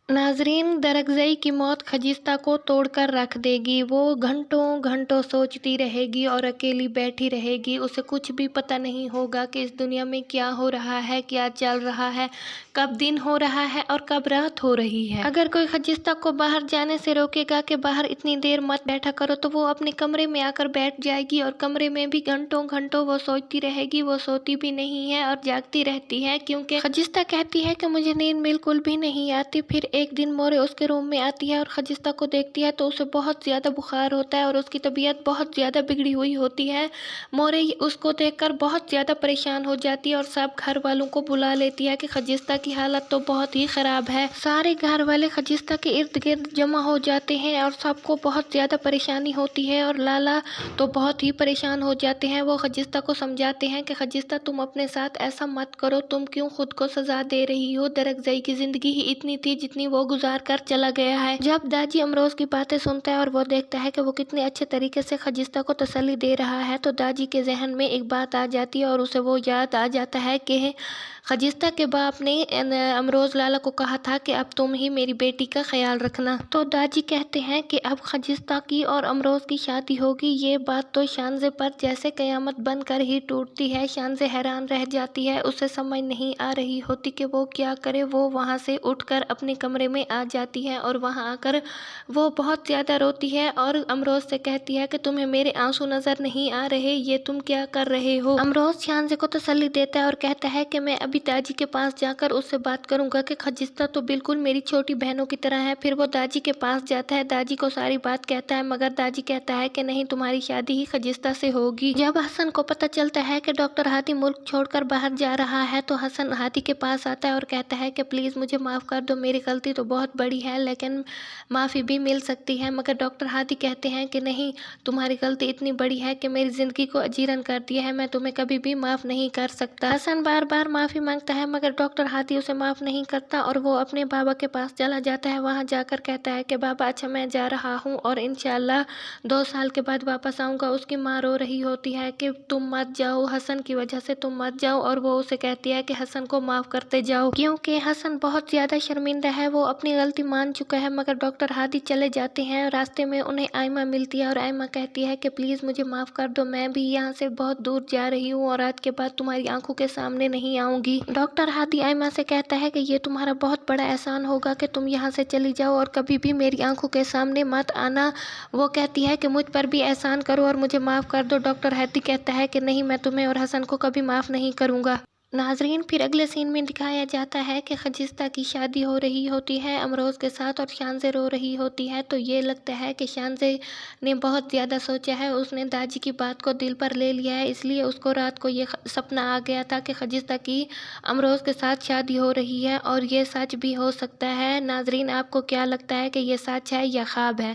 नाज़रीन, दरगज़ई की मौत ख़जिस्ता को तोड़कर रख देगी। वो घंटों घंटों सोचती रहेगी और अकेली बैठी रहेगी। उसे कुछ भी पता नहीं होगा कि इस दुनिया में क्या हो रहा है, क्या चल रहा है, कब दिन हो रहा है और कब रात हो रही है। अगर कोई ख़जिस्ता को बाहर जाने से रोकेगा कि बाहर इतनी देर मत बैठा करो, तो वो अपने कमरे में आकर बैठ जाएगी और कमरे में भी घंटों घंटों वो सोचती रहेगी। वो सोती भी नहीं है और जागती रहती है, क्योंकि ख़जिस्ता कहती है कि मुझे नींद बिल्कुल भी नहीं आती। फिर एक दिन मोरे उसके रूम में आती है और ख़जिस्ता को देखती है तो उसे बहुत ज़्यादा बुखार होता है और उसकी तबीयत बहुत ज़्यादा बिगड़ी हुई होती है। मोरे उसको देखकर बहुत ज़्यादा परेशान हो जाती है और सब घर वालों को बुला लेती है कि ख़जिस्ता की हालत तो बहुत ही ख़राब है। सारे घर वाले ख़जिस्ता के इर्द गिर्द जमा हो जाते हैं और सबको बहुत ज़्यादा परेशानी होती है और लाला तो बहुत ही परेशान हो जाते हैं। वो ख़जिस्ता को समझाते हैं कि ख़जिस्ता, तुम अपने साथ ऐसा मत करो, तुम क्यों खुद को सज़ा दे रही हो। दरगज़ई की ज़िंदगी ही इतनी थी जितनी वो गुजार कर चला गया है। जब दाजी अमरोज़ की बातें सुनता है और वो देखता है कि वो कितने अच्छे तरीके से ख़जिस्ता को तसल्ली दे रहा है, तो दाजी के ज़हन में एक बात आ जाती है और उसे वो याद आ जाता है कि ख़जिस्ता के बाप ने अमरोज़ लाला को कहा था कि अब तुम ही मेरी बेटी का ख्याल रखना। तो दाजी कहते हैं कि अब ख़जिस्ता की और अमरोज़ की शादी होगी। ये बात तो शानज़े पर जैसे क़यामत बनकर ही टूटती है। शानज़े हैरान रह जाती है, उसे समझ नहीं आ रही होती कि वो क्या करे। वो वहाँ से उठकर अपने कमरे में आ जाती है और वहाँ आकर वो बहुत ज़्यादा रोती है और अमरोज़ से कहती है कि तुम्हें मेरे आंसू नज़र नहीं आ रहे, ये तुम क्या कर रहे हो। अमरोज़ शानज़े को तसल्ली देता है और कहता है कि मैं अभी दादी के पास जाकर उससे बात करूंगा कि ख़जिस्ता तो बिल्कुल मेरी छोटी बहनों की तरह है। फिर वो दादी के पास जाता है, दादी को सारी बात कहता है, मगर दादी कहता है कि नहीं, तुम्हारी शादी ही ख़जिस्ता से होगी। जब हसन को पता चलता है कि डॉक्टर हादी मुल्क छोड़कर बाहर जा रहा है, तो हसन हादी के पास आता है और कहता है कि प्लीज़ मुझे माफ़ कर दो, मेरी गलती तो बहुत बड़ी है, लेकिन माफ़ी भी मिल सकती है। मगर डॉक्टर हादी कहते हैं कि नहीं, तुम्हारी गलती इतनी बड़ी है कि मेरी ज़िंदगी को अजीरन कर दिया है, मैं तुम्हें कभी भी माफ़ नहीं कर सकता। हसन बार बार माफ़ी मांगता है मगर डॉक्टर हादी उसे माफ़ नहीं करता और वो अपने बाबा के पास चला जाता है। वहाँ जाकर कहता है कि बाबा, अच्छा मैं जा रहा हूँ और इंशाल्लाह 2 साल के बाद वापस आऊँगा। उसकी माँ रो रही होती है कि तुम मत जाओ, हसन की वजह से तुम मत जाओ, और वो उसे कहती है कि हसन को माफ़ करते जाओ, क्योंकि हसन बहुत ज़्यादा शर्मिंदा है। वो अपनी गलती मान चुका है। मगर डॉक्टर हादी चले जाते हैं। रास्ते में उन्हें आयमा मिलती है और आयमा कहती है कि प्लीज़ मुझे माफ़ कर दो, मैं भी यहाँ से बहुत दूर जा रही हूँ और आज के बाद तुम्हारी आंखों के सामने नहीं आऊँगी। डॉक्टर हादी आयमा से कहता है कि ये तुम्हारा बहुत बड़ा एहसान होगा कि तुम यहाँ से चली जाओ और कभी भी मेरी आंखों के सामने मत आना। वो कहती है कि मुझ पर भी एहसान करो और मुझे माफ़ कर दो। डॉक्टर हादी कहता है कि नहीं, मैं तुम्हें और हसन को कभी माफ़ नहीं करूँगा। नाजरीन, फिर अगले सीन में दिखाया जाता है कि ख़जिस्ता की शादी हो रही होती है अमरोज़ के साथ और शानज़े रो रही होती है। तो ये लगता है कि शानज़े ने बहुत ज़्यादा सोचा है, उसने दादी की बात को दिल पर ले लिया है, इसलिए उसको रात को ये सपना आ गया था कि ख़जिस्ता की अमरोज़ के साथ शादी हो रही है और ये सच भी हो सकता है। नाजरीन, आपको क्या लगता है कि ये सच है या ख्वाब है?